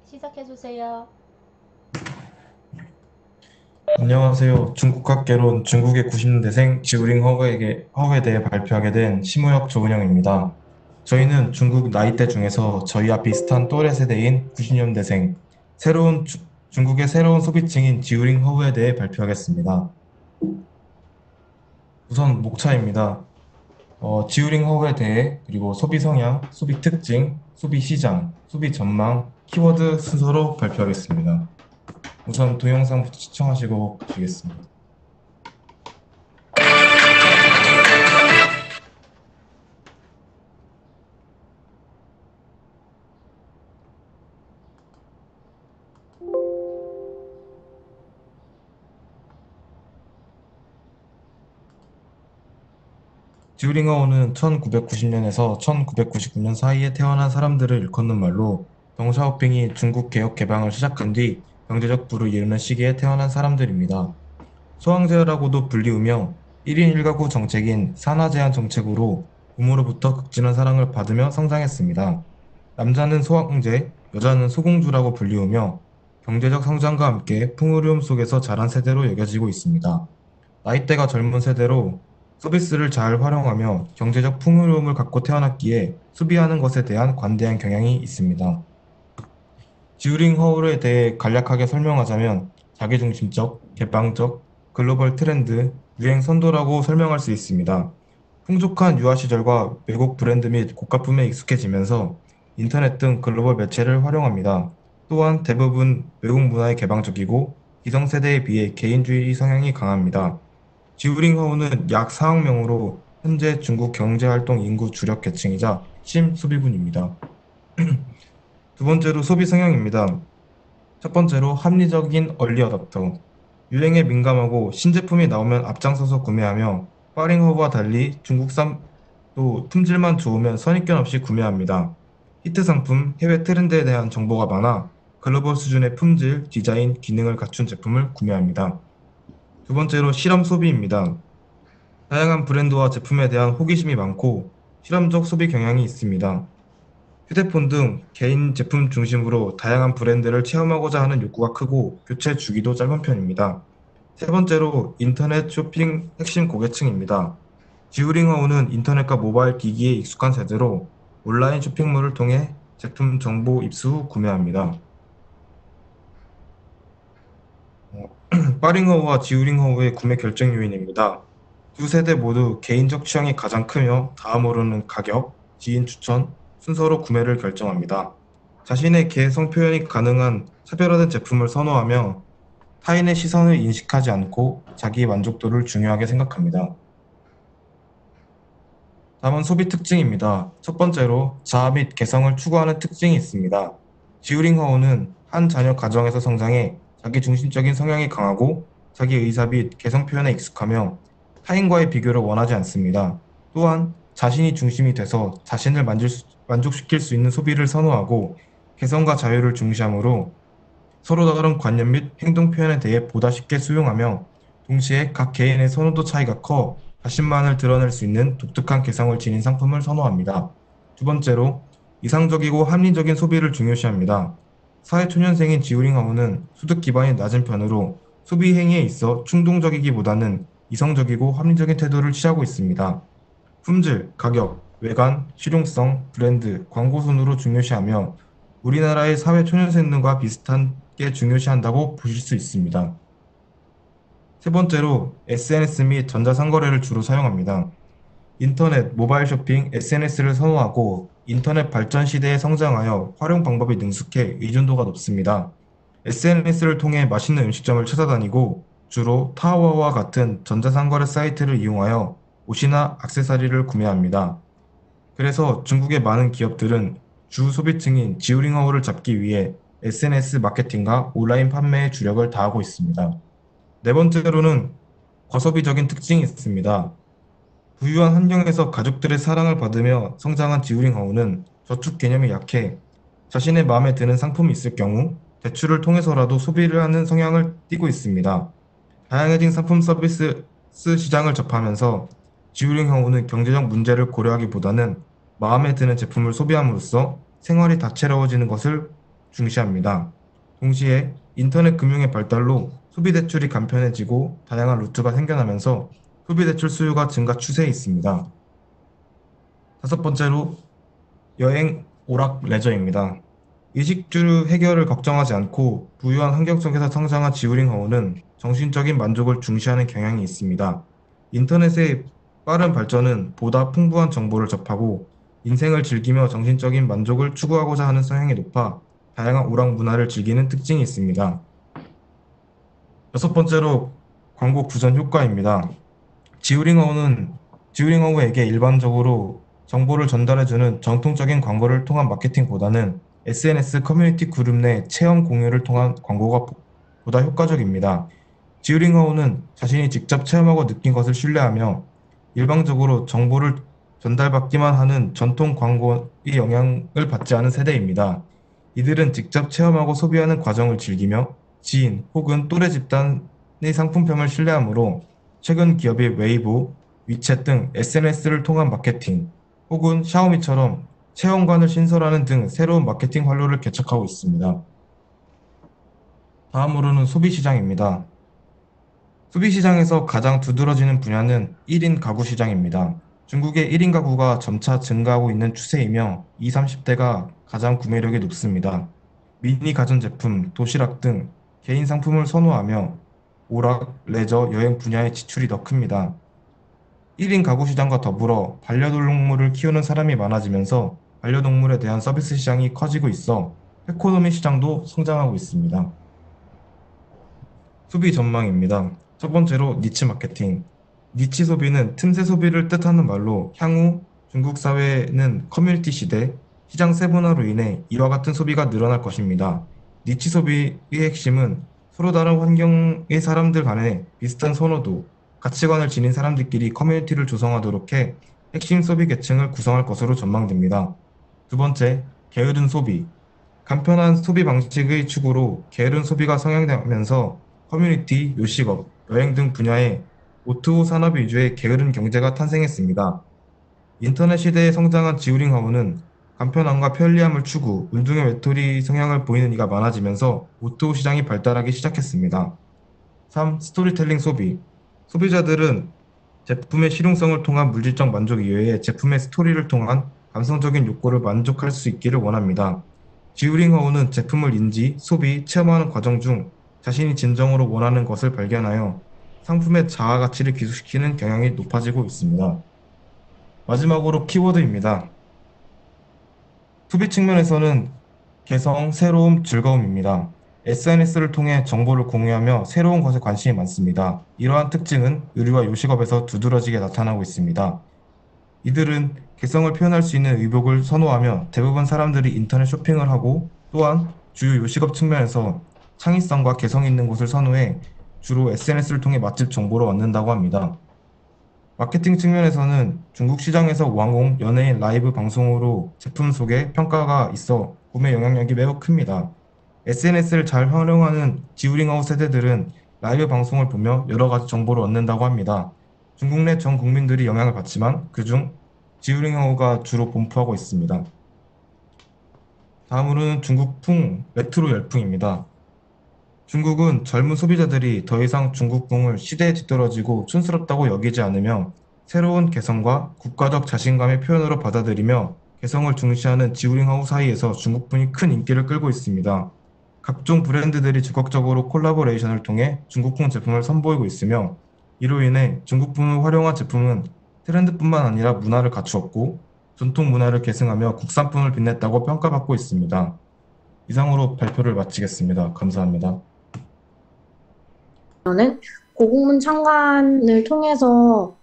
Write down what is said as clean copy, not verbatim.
시작해주세요. 안녕하세요. 중국학개론 중국의 90년대생 지우링 허그에 대해 발표하게 된 심우혁 조은영입니다. 저희는 중국 나이대 중에서 저희와 비슷한 또래 세대인 90년대생, 중국의 새로운 소비층인 지우링 허브에 대해 발표하겠습니다. 우선 목차입니다. 지우링 허브에 대해 그리고 소비 성향, 소비 특징, 소비 시장, 소비 전망, 키워드 순서로 발표하겠습니다. 우선 동영상부터 시청하시고 보시겠습니다. 듀링어우는 1990년에서 1999년 사이에 태어난 사람들을 일컫는 말로 덩샤오핑이 중국 개혁 개방을 시작한 뒤 경제적 부를 이루는 시기에 태어난 사람들입니다. 소황제라고도 불리우며 1인 1가구 정책인 산하 제한 정책으로 부모로부터 극진한 사랑을 받으며 성장했습니다. 남자는 소황제, 여자는 소공주라고 불리우며 경제적 성장과 함께 풍요로움 속에서 자란 세대로 여겨지고 있습니다. 나이대가 젊은 세대로 서비스를 잘 활용하며 경제적 풍요로움을 갖고 태어났기에 소비하는 것에 대한 관대한 경향이 있습니다. 듀링 허울에 대해 간략하게 설명하자면 자기중심적, 개방적, 글로벌 트렌드, 유행 선도라고 설명할 수 있습니다. 풍족한 유아 시절과 외국 브랜드 및 고가품에 익숙해지면서 인터넷 등 글로벌 매체를 활용합니다. 또한 대부분 외국 문화에 개방적이고 기성세대에 비해 개인주의 성향이 강합니다. 지우링허우는 약 4억 명으로 현재 중국 경제활동 인구 주력 계층이자 심소비군입니다. 두 번째로 소비 성향입니다. 첫 번째로 합리적인 얼리 어답터. 유행에 민감하고 신제품이 나오면 앞장서서 구매하며 파링허브와 달리 중국산도 품질만 좋으면 선입견 없이 구매합니다. 히트 상품, 해외 트렌드에 대한 정보가 많아 글로벌 수준의 품질, 디자인, 기능을 갖춘 제품을 구매합니다. 두 번째로 실험 소비입니다. 다양한 브랜드와 제품에 대한 호기심이 많고 실험적 소비 경향이 있습니다. 휴대폰 등 개인 제품 중심으로 다양한 브랜드를 체험하고자 하는 욕구가 크고 교체 주기도 짧은 편입니다. 세 번째로 인터넷 쇼핑 핵심 고객층입니다. 지우링어우는 인터넷과 모바일 기기에 익숙한 세대로 온라인 쇼핑몰을 통해 제품 정보 입수 후 구매합니다. 빠링어우와 지우링어우의 구매 결정 요인입니다. 두 세대 모두 개인적 취향이 가장 크며 다음으로는 가격, 지인 추천, 순서로 구매를 결정합니다. 자신의 개성 표현이 가능한 차별화된 제품을 선호하며 타인의 시선을 인식하지 않고 자기 만족도를 중요하게 생각합니다. 다음은 소비 특징입니다. 첫 번째로 자아 및 개성을 추구하는 특징이 있습니다. 지우링허우는 한 자녀 가정에서 성장해 자기 중심적인 성향이 강하고 자기 의사 및 개성 표현에 익숙하며 타인과의 비교를 원하지 않습니다. 또한 자신이 중심이 돼서 자신을 만족시킬 수 있는 소비를 선호하고 개성과 자유를 중시하므로 서로 다른 관념 및 행동 표현에 대해 보다 쉽게 수용하며 동시에 각 개인의 선호도 차이가 커 자신만을 드러낼 수 있는 독특한 개성을 지닌 상품을 선호합니다. 두 번째로 이상적이고 합리적인 소비를 중요시합니다. 사회초년생인 지우링하우는 소득 기반이 낮은 편으로 소비 행위에 있어 충동적이기보다는 이성적이고 합리적인 태도를 취하고 있습니다. 품질, 가격, 외관, 실용성, 브랜드, 광고 순으로 중요시하며 우리나라의 사회 초년생들과 비슷하게 중요시한다고 보실 수 있습니다. 세 번째로 SNS 및 전자상거래를 주로 사용합니다. 인터넷, 모바일 쇼핑, SNS를 선호하고 인터넷 발전 시대에 성장하여 활용 방법이 능숙해 의존도가 높습니다. SNS를 통해 맛있는 음식점을 찾아다니고 주로 타워와 같은 전자상거래 사이트를 이용하여 옷이나 액세서리를 구매합니다. 그래서 중국의 많은 기업들은 주 소비층인 지우링허우를 잡기 위해 SNS 마케팅과 온라인 판매에 주력을 다하고 있습니다. 네 번째로는 과소비적인 특징이 있습니다. 부유한 환경에서 가족들의 사랑을 받으며 성장한 지우링허우는 저축 개념이 약해 자신의 마음에 드는 상품이 있을 경우 대출을 통해서라도 소비를 하는 성향을 띠고 있습니다. 다양해진 상품 서비스 시장을 접하면서 지우링허우는 경제적 문제를 고려하기보다는 마음에 드는 제품을 소비함으로써 생활이 다채로워지는 것을 중시합니다. 동시에 인터넷 금융의 발달로 소비 대출이 간편해지고 다양한 루트가 생겨나면서 소비 대출 수요가 증가 추세에 있습니다. 다섯 번째로 여행, 오락, 레저입니다. 의식주 해결을 걱정하지 않고 부유한 환경 속에서 성장한 지우링허우는 정신적인 만족을 중시하는 경향이 있습니다. 인터넷의 빠른 발전은 보다 풍부한 정보를 접하고 인생을 즐기며 정신적인 만족을 추구하고자 하는 성향이 높아 다양한 오락 문화를 즐기는 특징이 있습니다. 여섯 번째로 광고 구전 효과입니다. 지우링어우는 지우링어우에게 일반적으로 정보를 전달해주는 전통적인 광고를 통한 마케팅보다는 SNS 커뮤니티 그룹 내 체험 공유를 통한 광고가 보다 효과적입니다. 지우링어우는 자신이 직접 체험하고 느낀 것을 신뢰하며 일방적으로 정보를 전달받기만 하는 전통 광고의 영향을 받지 않은 세대입니다. 이들은 직접 체험하고 소비하는 과정을 즐기며 지인 혹은 또래 집단의 상품평을 신뢰하므로 최근 기업이 웨이보, 위챗 등 SNS를 통한 마케팅 혹은 샤오미처럼 체험관을 신설하는 등 새로운 마케팅 활로를 개척하고 있습니다. 다음으로는 소비시장입니다. 소비시장에서 가장 두드러지는 분야는 1인 가구 시장입니다. 중국의 1인 가구가 점차 증가하고 있는 추세이며 20, 30대가 가장 구매력이 높습니다. 미니 가전제품, 도시락 등 개인 상품을 선호하며 오락, 레저, 여행 분야의 지출이 더 큽니다. 1인 가구 시장과 더불어 반려동물을 키우는 사람이 많아지면서 반려동물에 대한 서비스 시장이 커지고 있어 페코노미 시장도 성장하고 있습니다. 소비 전망입니다. 첫 번째로 니치 마케팅. 니치 소비는 틈새 소비를 뜻하는 말로 향후 중국 사회는 커뮤니티 시대, 시장 세분화로 인해 이와 같은 소비가 늘어날 것입니다. 니치 소비의 핵심은 서로 다른 환경의 사람들 간에 비슷한 선호도, 가치관을 지닌 사람들끼리 커뮤니티를 조성하도록 해 핵심 소비 계층을 구성할 것으로 전망됩니다. 두 번째, 게으른 소비. 간편한 소비 방식의 축으로 게으른 소비가 성행되면서 커뮤니티, 요식업, 여행 등 분야에 O2O 산업 위주의 게으른 경제가 탄생했습니다. 인터넷 시대에 성장한 지우링하우는 간편함과 편리함을 추구, 운동의 외톨이 성향을 보이는 이가 많아지면서 O2O 시장이 발달하기 시작했습니다. 3. 스토리텔링 소비. 소비자들은 제품의 실용성을 통한 물질적 만족 이외에 제품의 스토리를 통한 감성적인 욕구를 만족할 수 있기를 원합니다. 지우링허우는 제품을 인지, 소비, 체험하는 과정 중 자신이 진정으로 원하는 것을 발견하여 상품의 자아 가치를 기술시키는 경향이 높아지고 있습니다. 마지막으로 키워드입니다. 소비 측면에서는 개성, 새로움, 즐거움입니다. SNS를 통해 정보를 공유하며 새로운 것에 관심이 많습니다. 이러한 특징은 의류와 요식업에서 두드러지게 나타나고 있습니다. 이들은 개성을 표현할 수 있는 의복을 선호하며 대부분 사람들이 인터넷 쇼핑을 하고 또한 주요 요식업 측면에서 창의성과 개성 있는 곳을 선호해 주로 SNS를 통해 맛집 정보를 얻는다고 합니다. 마케팅 측면에서는 중국 시장에서 왕공, 연예인 라이브 방송으로 제품 소개, 평가가 있어 구매 영향력이 매우 큽니다. SNS를 잘 활용하는 지우링아웃 세대들은 라이브 방송을 보며 여러 가지 정보를 얻는다고 합니다. 중국 내 전 국민들이 영향을 받지만 그중 지우링아웃가 주로 본포하고 있습니다. 다음으로는 중국풍 레트로 열풍입니다. 중국은 젊은 소비자들이 더 이상 중국풍을 시대에 뒤떨어지고 촌스럽다고 여기지 않으며 새로운 개성과 국가적 자신감의 표현으로 받아들이며 개성을 중시하는 지우링하우 사이에서 중국풍이 큰 인기를 끌고 있습니다. 각종 브랜드들이 적극적으로 콜라보레이션을 통해 중국풍 제품을 선보이고 있으며 이로 인해 중국풍을 활용한 제품은 트렌드뿐만 아니라 문화를 갖추었고 전통 문화를 계승하며 국산풍을 빛냈다고 평가받고 있습니다. 이상으로 발표를 마치겠습니다. 감사합니다. 저는 고국문 창간을 통해서